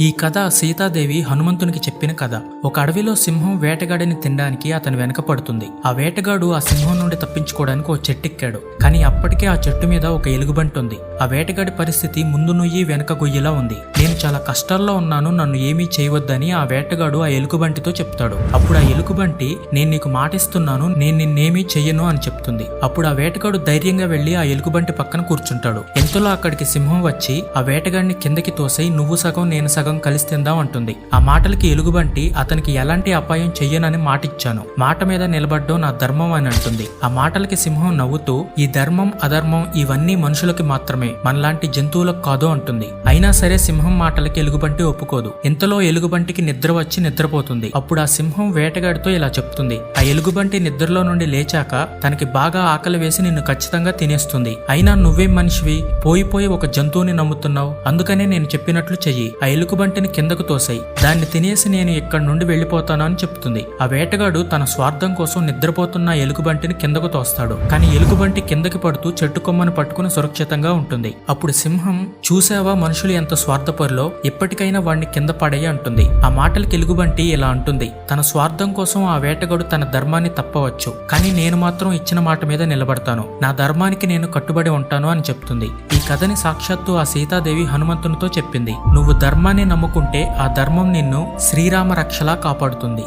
ఈ కథ సీతాదేవి హనుమంతునికి చెప్పిన కథ. ఒక అడవిలో సింహం వేటగాడిని తినడానికి అతని వెనక పడుతుంది. ఆ వేటగాడు ఆ సింహం నుండి తప్పించుకోవడానికి ఓ చెట్టెక్కాడు. కానీ అప్పటికే ఆ చెట్టు మీద ఒక ఎలుగుబంటి ఉంది. ఆ వేటగాడి పరిస్థితి ముందు నుయ్యి వెనక గొయ్యిలా ఉంది. నేను చాలా కష్టాల్లో ఉన్నాను, నన్ను ఏమీ చేయవద్దని ఆ వేటగాడు ఆ ఎలుగుబంటితో చెప్తాడు. అప్పుడు ఆ ఎలుగుబంటి, నేను నీకు మాటిస్తున్నాను, నేను నిన్నేమీ చెయ్యను అని చెప్తుంది. అప్పుడు ఆ వేటగాడు ధైర్యంగా వెళ్లి ఆ ఎలుగుబంటి పక్కన కూర్చుంటాడు. ఎంతలో అక్కడికి సింహం వచ్చి ఆ వేటగాడిని కిందకి తోసై నువ్వు సగం నేను సగం కలిసి తిందాం అంటుంది. ఆ మాటలకి ఎలుగుబంటి, అతనికి ఎలాంటి అపాయం చెయ్యనని మాటిచ్చాను, మాట మీద నిలబడ్డం నా ధర్మం అని అంటుంది. ఆ మాటలకి సింహం నవ్వుతూ, ఈ ధర్మం అధర్మం ఇవన్నీ మనుషులకి మాత్రమే, మనలాంటి జంతువులకు కాదు అంటుంది. అయినా సరే సింహం మాటలకి ఎలుగుబంటి ఒప్పుకోదు. ఇంతలో ఎలుగుబంటికి నిద్ర వచ్చి నిద్రపోతుంది. అప్పుడు ఆ సింహం వేటగాడితో ఇలా చెప్తుంది, ఆ ఎలుగుబంటి నిద్రలో నుండి లేచాక తనకి బాగా ఆకలి వేసి నిన్ను ఖచ్చితంగా తినేస్తుంది. అయినా నువ్వేం మనిషివి, పోయి ఒక జంతువుని నమ్ముతున్నావు, అందుకనే నేను చెప్పినట్లు చెయ్యి, ఆ ఎలుగుబంటిని కిందకు తోసాయి, దాన్ని తినేసి నేను ఇక్కడి నుండి వెళ్లిపోతాను అని చెప్తుంది. ఆ వేటగాడు తన స్వార్థం కోసం నిద్రపోతున్న ఎలుగుబంటిని కిందకు తోస్తాడు. కానీ ఎలుగుబంటి కిందకి పడుతూ చెట్టు కొమ్మను పట్టుకుని సురక్షితంగా ఉంటుంది. అప్పుడు సింహం, చూసావా మనుషులు ఎంత స్వార్థపరులో, ఇప్పటికైనా వాడిని కింద పడేయి అంటుంది. ఆ మాటలకి ఎలుగుబంటి ఇలా అంటుంది, తన స్వార్థం కోసం ఆ వేటగాడు తన ధర్మాన్ని తప్పవచ్చు, కానీ నేను మాత్రం ఇచ్చిన మాట మీద నిలబడతాను, నా ధర్మానికి నేను కట్టుబడి ఉంటాను అని చెప్తుంది. ఈ కథని సాక్షాత్తు ఆ సీతాదేవి హనుమంతునితో చెప్పింది. నువ్వు ధర్మాన్ని నమ్ముకుంటే ఆ ధర్మం నిన్ను శ్రీరామ రక్షలా కాపాడుతుంది.